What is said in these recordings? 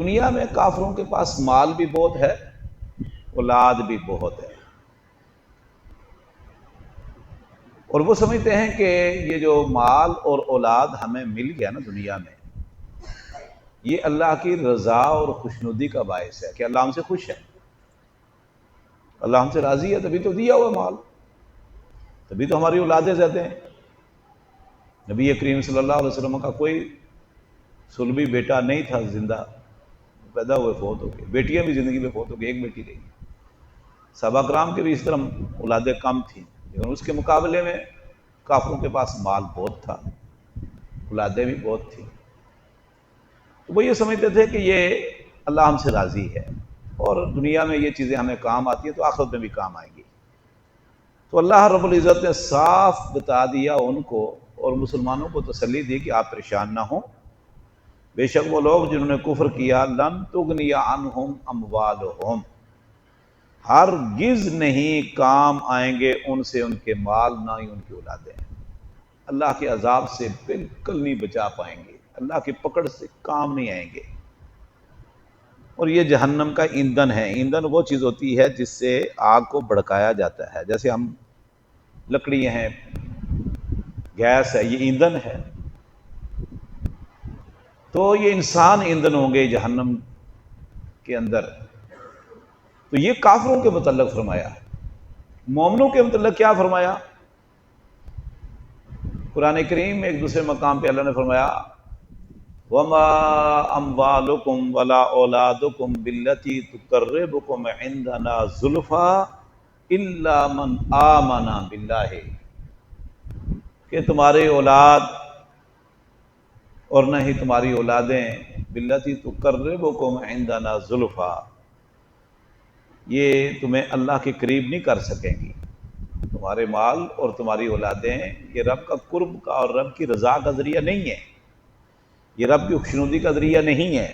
دنیا میں کافروں کے پاس مال بھی بہت ہے، اولاد بھی بہت ہے، اور وہ سمجھتے ہیں کہ یہ جو مال اور اولاد ہمیں مل گیا نا دنیا میں، یہ اللہ کی رضا اور خوشنودی کا باعث ہے کہ اللہ ہم سے خوش ہے، اللہ ہم سے راضی ہے، تبھی تو دیا ہوا مال، تبھی تو ہماری اولادیں زیادہ ہیں۔ نبی کریم صلی اللہ علیہ وسلم کا کوئی صلبی بیٹا نہیں تھا زندہ، پیدا ہوئے فوت ہو گئے، بیٹیاں بھی زندگی میں فوت ہو گئی، ایک بیٹی رہی۔ صحابہ کرام کے بھی اس طرح اولادیں کم تھیں، لیکن اس کے مقابلے میں کافروں کے پاس مال بہت تھا، اولادیں بھی بہت تھیں۔ تو وہ یہ سمجھتے تھے کہ یہ اللہ ہم سے راضی ہے، اور دنیا میں یہ چیزیں ہمیں کام آتی ہیں تو آخرت میں بھی کام آئیں گی۔ تو اللہ رب العزت نے صاف بتا دیا ان کو، اور مسلمانوں کو تسلی دی کہ آپ پریشان نہ ہوں، بے شک وہ لوگ جنہوں نے کفر کیا لن تغنی عنہم اموالہم، ہرگز نہیں کام آئیں گے ان سے ان کے مال، نہ ہی ان کی اولادیں، اللہ کے عذاب سے بالکل نہیں بچا پائیں گے، اللہ کی پکڑ سے کام نہیں آئیں گے۔ اور یہ جہنم کا ایندھن ہے۔ ایندھن وہ چیز ہوتی ہے جس سے آگ کو بھڑکایا جاتا ہے، جیسے ہم لکڑیاں ہیں، گیس ہے، یہ ایندھن ہے۔ تو یہ انسان ایندھن ہوں گے جہنم کے اندر۔ تو یہ کافروں کے متعلق فرمایا۔ مومنوں کے متعلق کیا فرمایا؟ قرآن کریم میں ایک دوسرے مقام پہ اللہ نے فرمایا وَمَا أَمْوَالُكُمْ وَلَا أَوْلَادُكُمْ بِالَّتِي تُقَرِّبُكُمْ عِنْدَنَا زُلْفَىٰ إِلَّا مَنْ آمَنَ بِاللَّهِ، کہ تمہاری اولاد اور نہ ہی تمہاری اولادیں بِالَّتِي تُقَرِّبُكُمْ عِنْدَنَا زُلْفَىٰ، یہ تمہیں اللہ کے قریب نہیں کر سکیں گی۔ تمہارے مال اور تمہاری اولادیں یہ رب کا قرب کا اور رب کی رضا کا ذریعہ نہیں ہے، یہ رب کی خوشنودی کا ذریعہ نہیں ہے،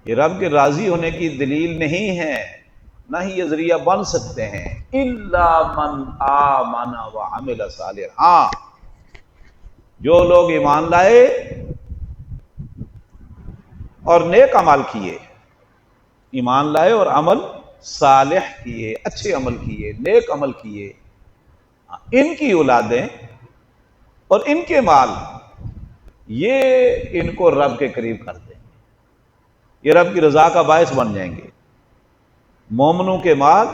یہ رب کے راضی ہونے کی دلیل نہیں ہے، نہ ہی یہ ذریعہ بن سکتے ہیں۔ الا من آمن وعمل صالحا، ہاں جو لوگ ایمان لائے اور نیک عمل کیے، ایمان لائے اور عمل صالح کیے، اچھے عمل کیے، نیک عمل کیے، ان کی اولادیں اور ان کے مال یہ ان کو رب کے قریب کر دیں گے، یہ رب کی رضا کا باعث بن جائیں گے۔ مومنوں کے مال،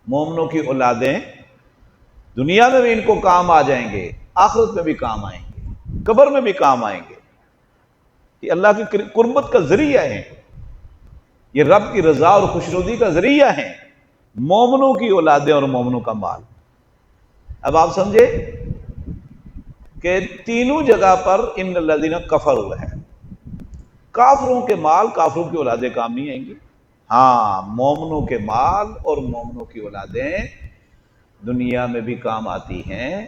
مومنوں کی اولادیں دنیا میں بھی ان کو کام آ جائیں گے، آخرت میں بھی کام آئیں گے، قبر میں بھی کام آئیں گے، یہ اللہ کی قربت کا ذریعہ ہے، یہ رب کی رضا اور خوشنودی کا ذریعہ ہیں، مومنوں کی اولادیں اور مومنوں کا مال۔ اب آپ سمجھے کہ تینوں جگہ پر ان الذین کفروا ہے، کافروں کے مال، کافروں کی اولادیں کام نہیں آئیں گی، ہاں مومنوں کے مال اور مومنوں کی اولادیں دنیا میں بھی کام آتی ہیں،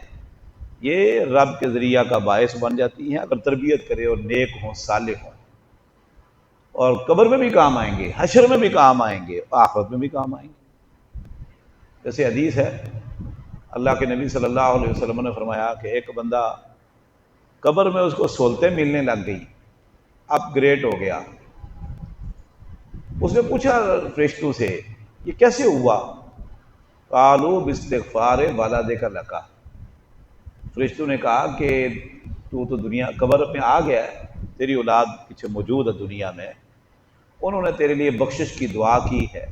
یہ رب کے ذریعہ کا باعث بن جاتی ہیں اگر تربیت کرے اور نیک ہوں، صالح ہوں، اور قبر میں بھی کام آئیں گے، حشر میں بھی کام آئیں گے، آخرت میں بھی کام آئیں گے۔ جیسے حدیث ہے، اللہ کے نبی صلی اللہ علیہ وسلم نے فرمایا کہ ایک بندہ قبر میں اس کو سہولتیں ملنے لگ گئی، اپ گریڈ ہو گیا، اس نے پوچھا فرشتوں سے یہ کیسے ہوا؟ قالوا باستغفار والدیک لک، فرشتوں نے کہا کہ تو دنیا قبر میں آ گیا ہے، تیری اولاد پیچھے موجود ہے دنیا میں، انہوں نے تیرے لیے بخشش کی دعا کی ہے،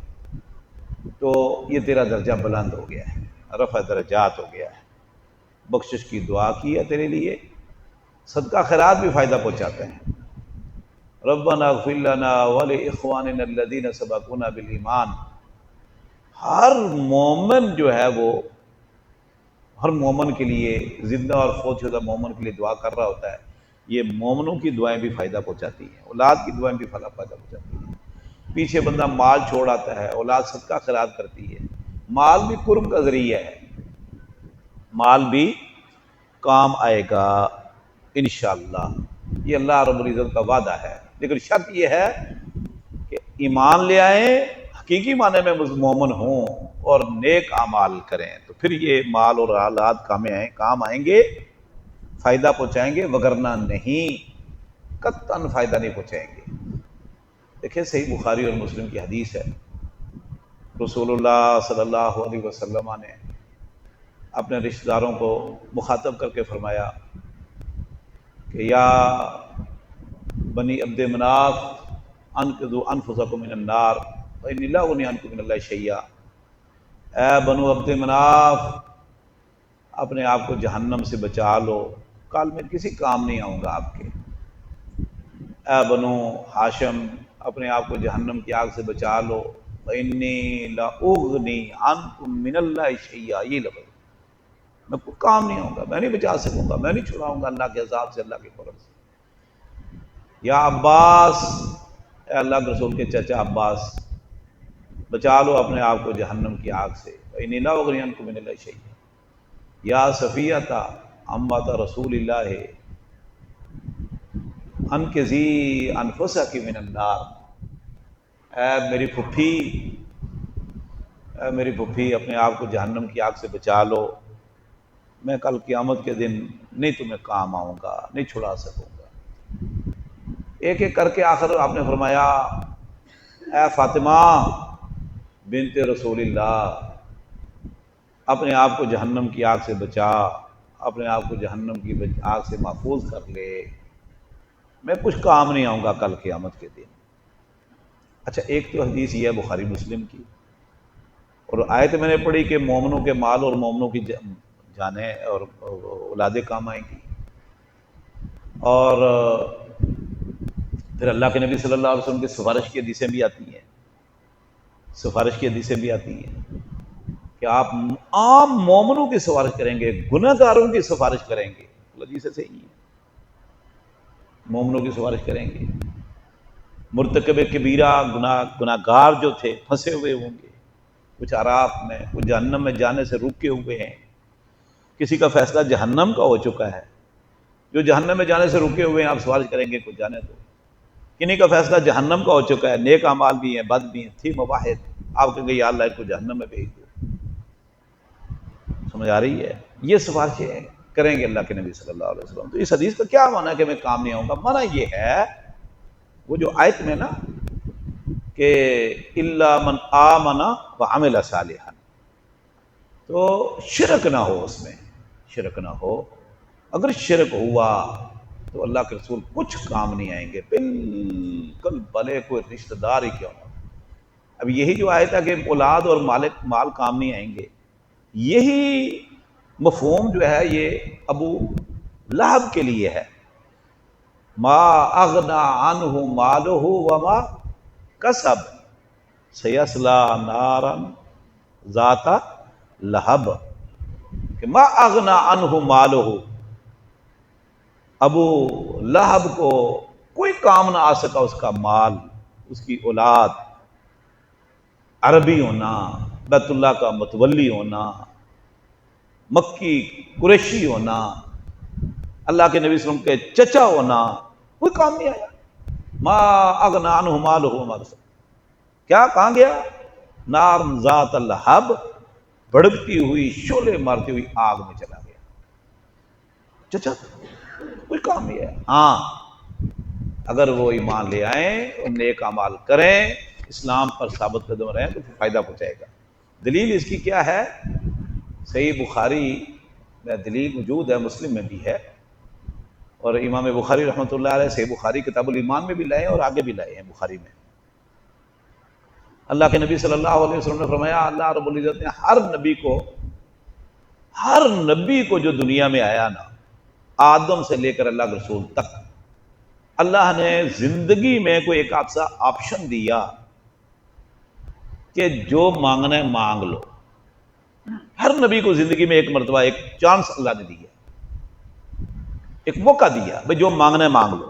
تو یہ تیرا درجہ بلند ہو گیا ہے، رفع درجات ہو گیا ہے، بخشش کی دعا کی ہے تیرے لیے، صدقہ خیرات بھی فائدہ پہنچاتے ہیں۔ ربنا اغفر لنا ولاخواننا الذین سبقونا بالایمان، ہر مومن جو ہے وہ ہر مومن کے لیے، زندہ اور فوت شدہ مومن کے لیے دعا کر رہا ہوتا ہے، یہ مومنوں کی دعائیں بھی فائدہ پہنچاتی ہیں، اولاد کی دعائیں بھی فائدہ پہنچاتی ہیں۔ پیچھے بندہ مال چھوڑ آتا ہے، اولاد صدقہ خیرات کرتی ہے، مال بھی قرب کا ذریعہ ہے، مال بھی کام آئے گا انشاءاللہ، یہ اللہ رب العزت کا وعدہ ہے، لیکن شرط یہ ہے کہ ایمان لے آئیں، حقیقی معنی میں مومن ہوں اور نیک اعمال کریں، تو پھر یہ مال اور اولاد کام آئیں گے، فائدہ پہنچائیں گے، وگرنہ نہیں۔ قطعاً فائدہ نہیں پہنچائیں گے۔ دیکھیں صحیح بخاری اور مسلم کی حدیث ہے، رسول اللہ صلی اللہ علیہ وسلم نے اپنے رشتہ داروں کو مخاطب کر کے فرمایا کہ یا بنی عبد مناف انقذوا انفسکم من النار فإنی لا اغنی عنکم من اللہ شیئا، اے بنو عبد مناف اپنے آپ کو جہنم سے بچا لو، کل میں کسی کام نہیں آؤں گا آپ کے۔ اے بنو ہاشم اپنے آپ کو جہنم کی آگ سے بچا لو، فإنی لا اغنی عنکم من اللہ شیئا، یہ لفظ میں کوئی کام نہیں آؤں گا، میں نہیں بچا سکوں گا، میں نہیں چھڑاؤں گا اللہ کے عذاب سے، اللہ کے فضل سے۔ یا عباس، اے اللہ کے رسول کے چچا عباس بچا لو اپنے آپ کو جہنم کی آگ سے، فإنی لا اغنی عنکم من اللہ شیئا۔ یا صفیہ امۃ رسول اللہ انقذی انفسک من النار، اے میری پھپھی، اے میری پھپھی اپنے آپ کو جہنم کی آگ سے بچا لو، میں کل قیامت کے دن نہیں تمہیں کام آؤں گا، نہیں چھڑا سکوں گا۔ ایک ایک کر کے آخر آپ نے فرمایا اے فاطمہ بنت رسول اللہ اپنے آپ کو جہنم کی آگ سے بچا، اپنے آپ کو جہنم کی آگ سے محفوظ کر لے، میں کچھ کام نہیں آؤں گا کل قیامت کے دن۔ اچھا ایک تو حدیث یہ ہے بخاری مسلم کی، اور آیت میں نے پڑھی کہ مومنوں کے مال اور مومنوں کی جانیں اور اولادیں کام آئیں گی، اور پھر اللہ کے نبی صلی اللہ علیہ وسلم کی سفارش کی حدیثیں بھی آتی ہیں، سفارش کی حدیثیں بھی آتی ہیں کہ آپ عام مومنوں کی سفارش کریں گے، گناہ گاروں کی سفارش کریں گے، اللہ جی سے صحیح ہے، مومنوں کی سفارش کریں گے۔ مرتکب کبیرہ گناہ گار جو تھے پھنسے ہوئے ہوں گے، کچھ عراف میں، کچھ جہنم میں جانے سے رکے ہوئے ہیں، کسی کا فیصلہ جہنم کا ہو چکا ہے، جو جہنم میں جانے سے رکے ہوئے ہیں آپ سفارش کریں گے کچھ جانے دو، کنہیں کا فیصلہ جہنم کا ہو چکا ہے، نیک اعمال بھی ہیں بد بھی ہیں، تھی مباحث، آپ کہیں گے یا اللہ ان کو جہنم میں بھیج دو۔ سمجھ آ رہی ہے؟ یہ سفارشیں کریں گے اللہ کے نبی صلی اللہ علیہ وسلم۔ تو اس حدیث کا کیا معنی ہے کہ میں کام نہیں آؤں گا؟ معنی یہ ہے وہ جو آیت میں نا کہ الا من آمن وعمل صالحا، تو شرک نہ ہو، اس میں شرک نہ ہو، اگر شرک ہوا تو اللہ کے رسول کچھ کام نہیں آئیں گے، بالکل بھلے کوئی رشتہ دار ہی کیوں نہ۔ اب یہی جو آیت ہے کہ اولاد اور مال کام نہیں آئیں گے، یہی مفہوم جو ہے یہ ابو لہب کے لیے ہے، ما اغنا عنہ مالہ وما کسب سیصلی نارا ذات لہب، کہ ما اغنا عنہ مالہ، ابو لہب کو کوئی کام نہ آ سکا اس کا مال، اس کی اولاد، عربی ہونا، بیت اللہ کا متولی ہونا، مکی قریشی ہونا، اللہ کے نبی صلی اللہ علیہ وسلم کے چچا ہونا، کوئی کام نہیں آیا۔ ما اغنا عنہ مالہ وما کسب، کیا کہاں گیا؟ نار ذات لہب، بھڑکتی ہوئی شعلے مارتی ہوئی آگ میں چلا گیا، چچا کوئی کام نہیں ہے۔ ہاں اگر وہ ایمان لے آئیں اور نیک اعمال کریں، اسلام پر ثابت قدم رہیں تو فائدہ پہنچائے گا۔ دلیل اس کی کیا ہے؟ صحیح بخاری میں دلیل موجود ہے، مسلم میں بھی ہے، اور امام بخاری رحمۃ اللہ علیہ صحیح بخاری کتاب الایمان میں بھی لائے اور آگے بھی لائے ہیں بخاری میں۔ اللہ کے نبی صلی اللہ علیہ وسلم نے فرمایا اللہ رب العزت نے ہر نبی کو جو دنیا میں آیا نا، آدم سے لے کر اللہ کے رسول تک، اللہ نے زندگی میں کوئی ایک آپشن دیا کہ جو مانگنا ہے مانگ لو۔ ہر نبی کو زندگی میں ایک مرتبہ ایک چانس اللہ نے دیا، ایک موقع دیا، بھئی جو مانگنا ہے مانگ لو۔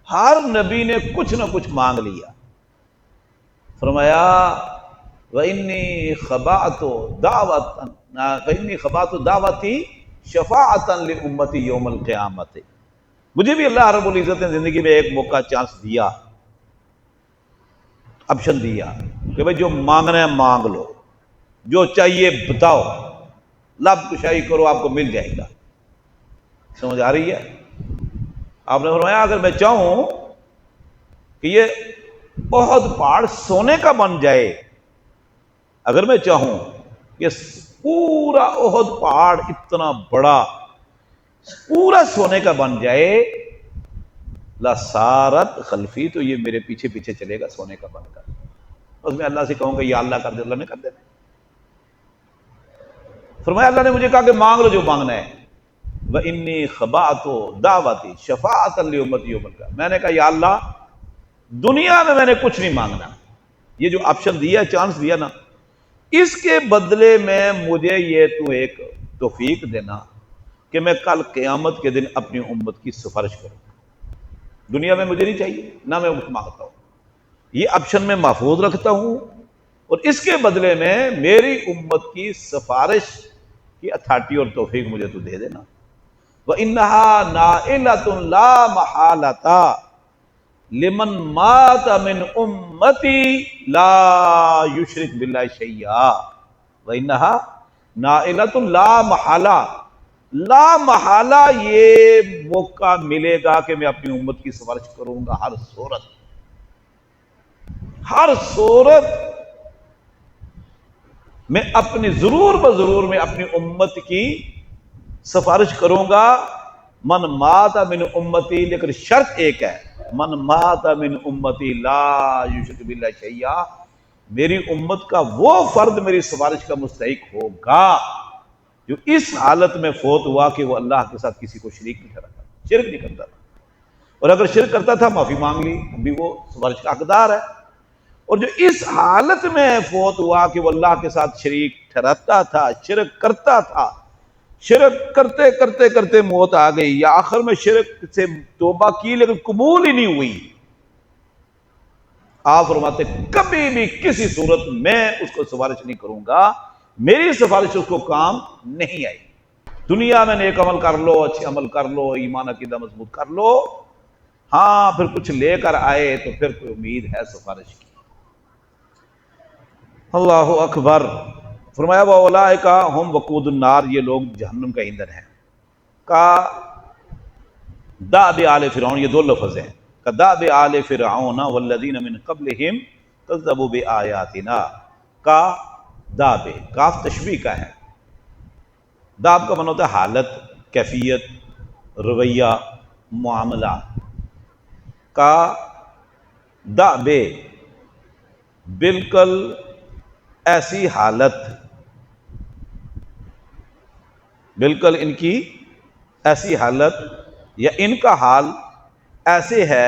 ہر نبی نے کچھ نہ کچھ مانگ لیا۔ فرمایا وَإِنِّي خَبَأْتُ دَعْوَتِي شَفَاعَةً لِأُمَّتِي يَوْمَ الْقِيَامَةِ، مجھے بھی اللہ رب العزت نے زندگی میں ایک موقع چانس دیا، آپشن دیا کہ بھئی جو مانگنا ہے مانگ لو، جو چاہیے بتاؤ، لب کشائی کرو آپ کو مل جائے گا۔ سمجھ آ رہی ہے؟ آپ نے فرمایا اگر میں چاہوں کہ یہ احد پہاڑ سونے کا بن جائے، اگر میں چاہوں کہ پورا احد پہاڑ اتنا بڑا پورا سونے کا بن جائے، لَسَارَتْ خلفی، تو یہ میرے پیچھے پیچھے چلے گا سونے کا بن کر. اس میں اللہ سے کہوں گا یا اللہ کر دے، اللہ نے کر دینا. فرمایا اللہ نے مجھے کہا کہ مانگ لو جو مانگنا ہے. وَإِنِّي خَبَأْتُ دَعْوَتِي شَفَاعَةً لِأُمَّتِي يَوْمَ الْقِيَامَةِ، میں نے کہا یا اللہ دنیا میں نے کچھ نہیں مانگنا، یہ جو آپشن دیا، چانس دیا نا، اس کے بدلے میں مجھے یہ تو ایک توفیق دینا کہ میں کل قیامت کے دن اپنی امت کی سفارش کروں. دنیا میں مجھے نہیں چاہیے، نہ میں مانگتا ہوں، یہ آپشن میں محفوظ رکھتا ہوں، اور اس کے بدلے میں میری امت کی سفارش کی اتھارٹی اور توفیق مجھے تو دے دینا. وَإِنَّهَا نَائِلَةٌ لَا مَحَالَةَ لِمَن مَاتَ مِنْ أُمَّتِي لَا يُشْرِكْ بِاللَّهِ شَيْئًا. وَإِنَّهَا نَائِلَةٌ لَا مَحَالَةَ، لا محالہ یہ موقع ملے گا کہ میں اپنی امت کی سفارش کروں گا. ہر صورت میں اپنی ضرور بضرور میں اپنی امت کی سفارش کروں گا. من مات من امتی، لیکن شرط ایک ہے، من مات من امتی لا یشرک باللہ شیئا، میری امت کا وہ فرد میری سفارش کا مستحق ہوگا جو اس حالت میں فوت ہوا کہ وہ اللہ کے ساتھ کسی کو شریک نہیں کرتا، شرک نہیں کرتا تھا، اور اگر شرک کرتا تھا معافی مانگ لی، ابھی وہ سفارش کا حقدار ہے. اور جو اس حالت میں فوت ہوا کہ وہ اللہ کے ساتھ شریک ٹھہراتا تھا، شرک کرتا تھا، شرک کرتے کرتے کرتے موت آ گئی، یا آخر میں شرک سے توبہ کی لیکن قبول ہی نہیں ہوئی، آپ فرماتے کبھی بھی کسی صورت میں اس کو سفارش نہیں کروں گا، میری سفارش اس کو کام نہیں آئی. دنیا میں نیک عمل کر لو، اچھے عمل کر لو، ایمان عقیدہ مضبوط کر لو، ہاں پھر کچھ لے کر آئے تو پھر کوئی امید ہے سفارش کی. اللہ اکبر. فرمایا وَأُولَٰئِکَ هُمْ وَقُودُ النَّارِ، یہ لوگ جہنم کا ایندھن ہیں. کا دأبِ آلِ فرعون، یہ دو لفظ ہیں، كَدَأْبِ آلِ فِرْعَوْنَ وَالَّذِينَ مِن قَبْلِهِمْ كَذَّبُوا بِآيَاتِنَا. کا دأب، کاف تشبیہ کا ہے. دأب کا معنی ہوتا ہے حالت، کیفیت، رویہ، معاملہ. کا دأب، بالکل ایسی حالت، بالکل ان کی ایسی حالت یا ان کا حال ایسے ہے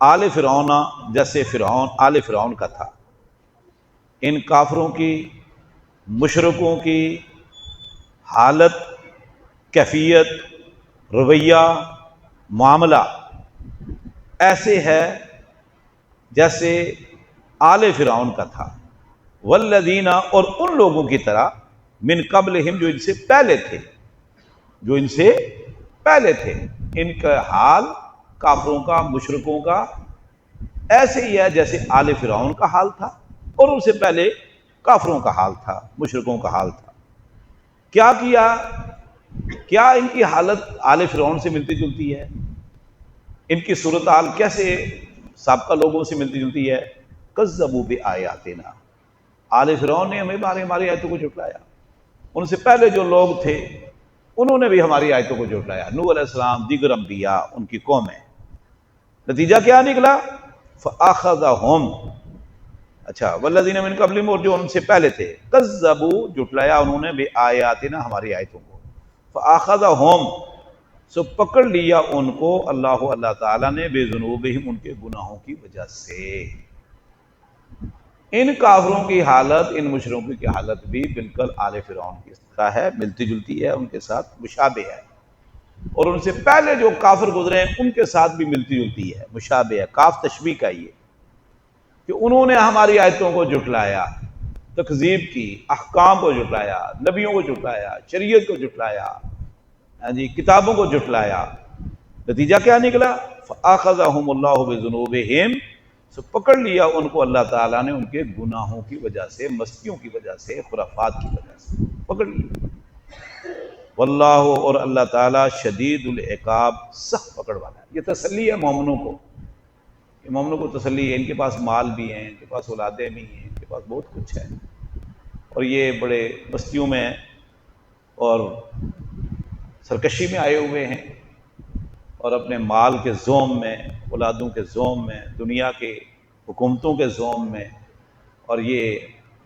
آل فرعون، جیسے فرعون آل فرعون کا تھا. ان کافروں کی، مشرکوں کی حالت، کیفیت، رویہ، معاملہ ایسے ہے جیسے آل فرعون کا تھا. والذین، اور ان لوگوں کی طرح، من قبلہم، جو ان سے پہلے تھے، جو ان سے پہلے تھے. ان کا حال کافروں کا، مشرکوں کا ایسے ہی ہے جیسے آل فرعون کا حال تھا اور ان سے پہلے کافروں کا حال تھا، مشرکوں کا حال تھا. کیا کیا؟ کیا ان کی حالت آل فرعون سے ملتی جلتی ہے؟ ان کی صورتحال کیسے سابقہ لوگوں سے ملتی جلتی ہے؟ کذبوا بآیاتنا، آل فرعون نے ہماری آیتوں کو جھٹلایا. ان سے پہلے جو لوگ تھے انہوں نے بھی ہماری آیتوں کو جھٹلایا، نوح علیہ السلام، دیگر انبیاء، ان کی قومیں. نتیجہ کیا نکلا؟ فَأَخَذَهُمْ، اچھا، والذین من قبلہم، اور جو ان سے پہلے تھے، کذبوا، جھٹلایا انہوں نے، بآیاتنا، ہماری آیتوں کو. فَأَخَذَهُمْ، سو پکڑ لیا ان کو اللہ تعالیٰ نے، بذنوبہم، ان کے گناہوں کی وجہ سے. ان کافروں کی حالت، ان مشرکوں کی حالت بھی بالکل آل فرعون کی طرح ہے، ملتی جلتی ہے، ان کے ساتھ مشابہ ہے. اور ان سے پہلے جو کافر گزرے ہیں ان کے ساتھ بھی ملتی جلتی ہے، مشابہ ہے. کاف تشبیہ کا یہ کہ انہوں نے ہماری آیتوں کو جھٹلایا، تکذیب کی، احکام کو جھٹلایا، نبیوں کو جھٹلایا، شریعت کو جھٹلایا، کتابوں کو جھٹلایا. نتیجہ کیا نکلا؟ فَأَخَذَهُمُ اللَّهُ بِذُنُوبِهِمْ، سو پکڑ لیا ان کو اللہ تعالیٰ نے ان کے گناہوں کی وجہ سے، مستیوں کی وجہ سے، خرافات کی وجہ سے پکڑ لیا. واللہ اور اللہ تعالیٰ شدید العقاب سخت پکڑ والا ہے۔ یہ تسلی ہے مومنوں کو، کہ مومنوں کو تسلی ہے، ان کے پاس مال بھی ہیں، ان کے پاس اولادیں بھی ہیں، ان کے پاس بہت کچھ ہے، اور یہ بڑے بستیوں میں اور سرکشی میں آئے ہوئے ہیں، اور اپنے مال کے زوم میں، اولادوں کے زوم میں، دنیا کے حکومتوں کے زوم میں، اور یہ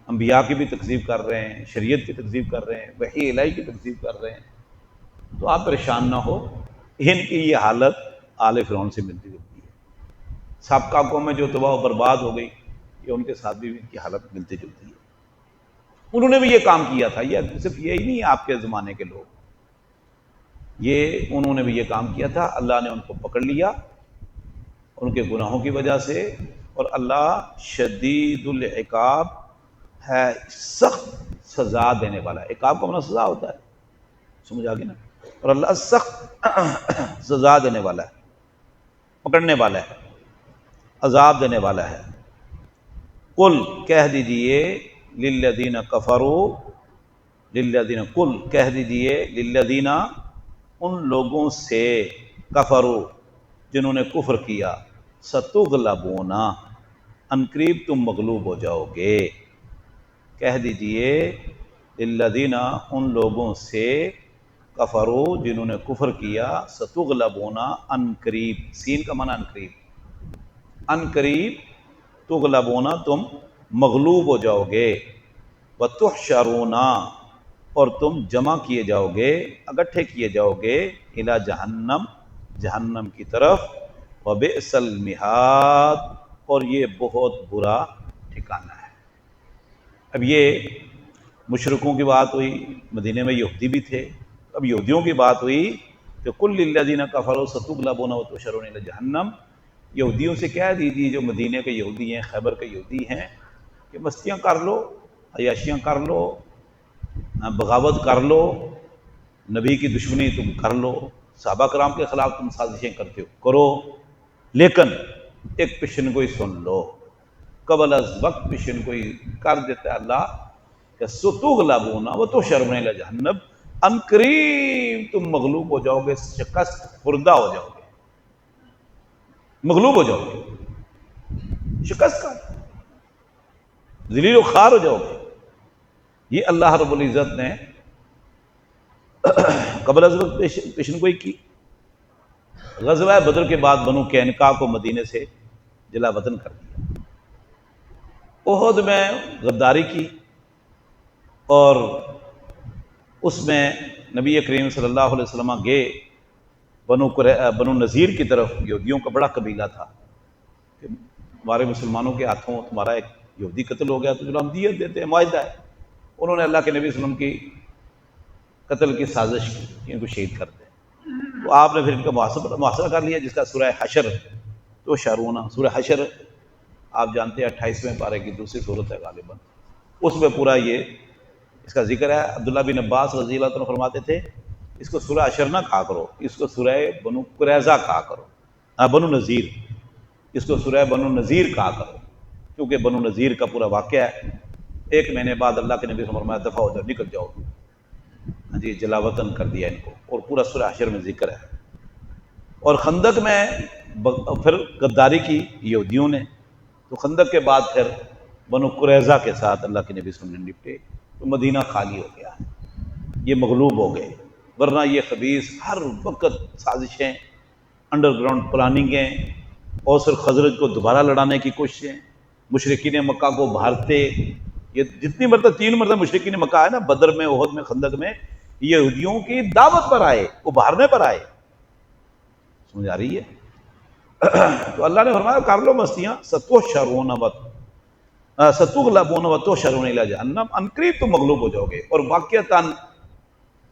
انبیاء کی بھی تکذیب کر رہے ہیں، شریعت کی تکذیب کر رہے ہیں، وحی الہی کی تکذیب کر رہے ہیں، تو آپ پریشان نہ ہو۔ ان کی یہ حالت آل فرعون سے ملتی جلتی ہے، سابقہ قومیں جو تباہ و برباد ہو گئی، یہ ان کے ساتھ بھی ان کی حالت ملتی جلتی ہے۔ انہوں نے بھی یہ کام کیا تھا، یہ صرف یہی نہیں ہے آپ کے زمانے کے لوگ، یہ انہوں نے بھی یہ کام کیا تھا، اللہ نے ان کو پکڑ لیا ان کے گناہوں کی وجہ سے، اور اللہ شدید العقاب ہے، سخت سزا دینے والا ہے۔ عقاب کا معنی سزا ہوتا ہے، سمجھ آ گئی نا؟ اور اللہ سخت سزا دینے والا ہے، پکڑنے والا ہے، عذاب دینے والا ہے۔ قل کہہ دیجئے للذین کفروا، للذین قل کہہ دیجئے للذین ان لوگوں سے کفروا جنہوں نے کفر کیا، ستغلبون عنقریب تم مغلوب ہو جاؤ گے۔ کہہ دیجئے للذین ان لوگوں سے کفروا جنہوں نے کفر کیا، ستغلبون عنقریب، سین کا معنی عنقریب، عنقریب تغلبون تم مغلوب ہو جاؤ گے، وتحشرون اور تم جمع کیے جاؤ گے، اکٹھے کیے جاؤ گے، الی جہنم جہنم کی طرف، وبئس المہاد اور یہ بہت برا ٹھکانہ ہے۔ اب یہ مشرکوں کی بات ہوئی، مدینے میں یہودی بھی تھے، اب یہودیوں کی بات ہوئی کہ قل للذین کفروا ستغلبون وتحشرون الی جہنم، یہودیوں سے کہہ دیجیے جو مدینے کے یہودی ہیں، خیبر کے یہودی ہیں، کہ مستیاں کر لو، عیاشیاں کر لو، بغاوت کر لو، نبی کی دشمنی تم کر لو، صحابہ کرام کے خلاف تم سازشیں کرتے ہو کرو، لیکن ایک پیشن گوئی سن لو، قبل از وقت پیشن گوئی کر دیتا ہے اللہ کہ ستغلبون وتحشرون الی جہنم، عنقریب تم مغلوب ہو جاؤ گے، شکست خوردہ ہو جاؤ گے، مغلوب ہو جاؤ گے، شکست کا ذلیل و خوار ہو جاؤ گے۔ یہ اللہ رب العزت نے قبل از وقت پیشن گوئی کی۔ غزوہ بدر کے بعد بنو قینقاع کو مدینے سے جلا وطن کر دیا، احد میں غداری کی، اور اس میں نبی کریم صلی اللہ علیہ وسلم گئے بنو نذیر کی طرف، یہودیوں کا بڑا قبیلہ تھا کہ ہمارے مسلمانوں کے ہاتھوں تمہارا ایک یہودی قتل ہو گیا تو چلو ہم دیت دیتے ہیں، معاہدہ ہے۔ انہوں نے اللہ کے نبی صلی اللہ علیہ وسلم کی قتل کی سازش کی کہ ان کو شہید کر دیں، تو آپ نے پھر ان کا محاصرہ کر لیا، جس کا سورہ حشر تو شارون، سورہ حشر آپ جانتے ہیں 28ویں پارے کی دوسری صورت ہے غالباً، اس میں پورا یہ اس کا ذکر ہے۔ عبداللہ بن عباس رضی اللہ عنہ فرماتے تھے اس کو سورہ حشر نہ کہا کرو، اس کو سورہ بنو قریظہ کہا کرو، بنو نذیر، اس کو سورہ بنو نذیر کہا کرو، کیونکہ بنو نذیر کا پورا واقعہ ہے۔ ایک مہینے بعد اللہ کے نبی صلی اللہ علیہ وسلم فرمایا دفع ہو جاؤ، نکل جاؤ، ہاں جی، جلا وطن کر دیا ان کو، اور پورا سورہ حشر میں ذکر ہے۔ اور خندق میں پھر غداری کی یہودیوں نے، تو خندق کے بعد پھر بنو قریظہ کے ساتھ اللہ کے نبی صلی اللہ علیہ وسلم نے نپٹے، تو مدینہ خالی ہو گیا، یہ مغلوب ہو گئے، ورنہ یہ خبیث ہر وقت سازشیں، انڈر گراؤنڈ پلاننگیں، اوس اور خزرج کو دوبارہ لڑانے کی کوششیں، مشرکین مکہ کو بھارتے، یہ جتنی مرتبہ 3 مرتبہ مشرکین مکہ آئے نا، بدر میں، احد میں، خندق میں، یہودیوں کی دعوت پر آئے، وہ بھارنے پر آئے، سمجھ آ رہی ہے؟ تو اللہ نے فرمایا کر لو مستیاں، ستغلبون وتحشرون الی جہنم، عنقریب تم مغلوب ہو جاؤ گے۔ اور واقعتاً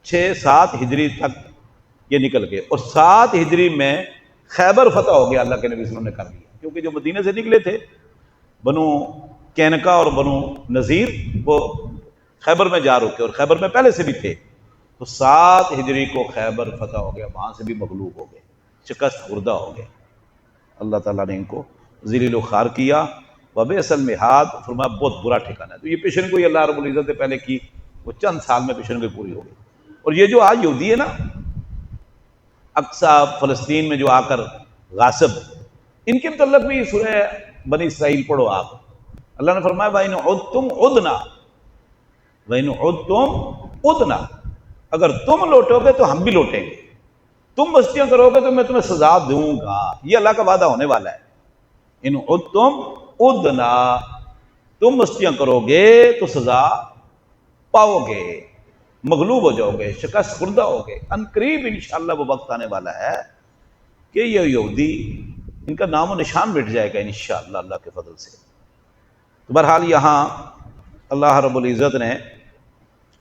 6-7 ہجری تک یہ نکل گئے، اور 7 ہجری میں خیبر فتح ہو گیا، اللہ کے نبی صلی اللہ علیہ وسلم نے کر دیا، کیونکہ جو مدینے سے نکلے تھے بنو قینقاع اور بنو نذیر، وہ خیبر میں جا رکے، اور خیبر میں پہلے سے بھی تھے، تو 7 ہجری کو خیبر فتح ہو گیا، وہاں سے بھی مغلوب ہو گئے، شکست خوردہ ہو گئے۔ اللہ تعالیٰ نے ان کو ذلیل و خوار کیا، وبئس المہاد، فرمایا بہت برا ٹھکانہ ہے۔ تو یہ پیشن گوئی اللہ رب العزت نے پہلے کی، وہ چند سال میں پیشن گوئی پوری ہو گئی۔ اور یہ جو آج یہودی ہے نا اقصی فلسطین میں جو آ کر غاصب، ان کے متعلق بھی سورہ بنی اسرائیل پڑھو آپ، اللہ نے فرمایا وَإِنْ عُدْتُمْ عُدْنَا، وَإِنْ عُدْتُمْ عُدْنَا، اگر تم لوٹو گے تو ہم بھی لوٹیں گے، تم بستیاں کرو گے تو میں تمہیں سزا دوں گا، یہ اللہ کا وعدہ ہونے والا ہے۔ ان عدتم عدنا، تم مستیاں کرو گے تو سزا پاؤ گے، مغلوب ہو جاؤ گے، شکست خوردہ ہوگے، ان قریب انشاءاللہ وہ وقت آنے والا ہے کہ یہ یہودی ان کا نام و نشان مٹ جائے گا انشاءاللہ اللہ کے فضل سے۔ تو بہرحال یہاں اللہ رب العزت نے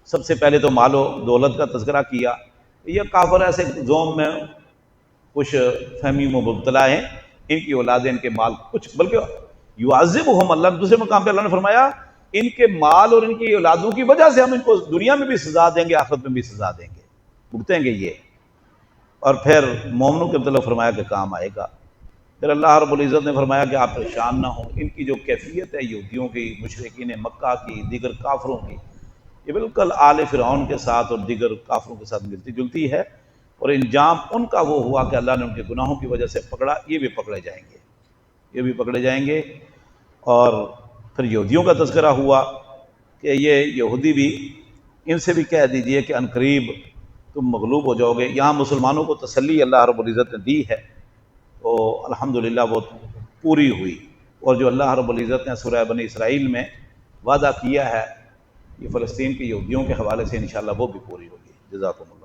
سب سے پہلے تو مال و دولت کا تذکرہ کیا، یہ کافر ایسے زوم میں کچھ فہمی میں مبتلا ہیں، ان کی اولادیں ان کے مال کچھ، بلکہ یعذبہم، اللہ نے دوسرے مقام پہ اللہ نے فرمایا ان کے مال اور ان کی اولادوں کی وجہ سے ہم ان کو دنیا میں بھی سزا دیں گے، آخرت میں بھی سزا دیں گے، بھگتیں گے یہ۔ اور پھر مومنوں کے متعلق فرمایا کہ کام آئے گا۔ پھر اللہ رب العزت نے فرمایا کہ آپ پریشان نہ ہوں، ان کی جو کیفیت ہے یہودیوں کی، مشرکین مکہ کی، دیگر کافروں کی، یہ بالکل آل فرعون کے ساتھ اور دیگر کافروں کے ساتھ ملتی جلتی ہے، اور انجام ان کا وہ ہوا کہ اللہ نے ان کے گناہوں کی وجہ سے پکڑا، یہ بھی پکڑے جائیں گے، یہ بھی پکڑے جائیں گے۔ اور پھر یہودیوں کا تذکرہ ہوا کہ یہ یہودی بھی، ان سے بھی کہہ دیجئے کہ عنقریب تم مغلوب ہو جاؤ گے۔ یہاں مسلمانوں کو تسلی اللہ رب العزت نے دی ہے، تو الحمدللہ وہ پوری ہوئی، اور جو اللہ رب العزت نے سورہ بنی اسرائیل میں وعدہ کیا ہے یہ فلسطین کے یہودیوں کے حوالے سے انشاءاللہ وہ بھی پوری ہوگی۔ جزاکم اللہ۔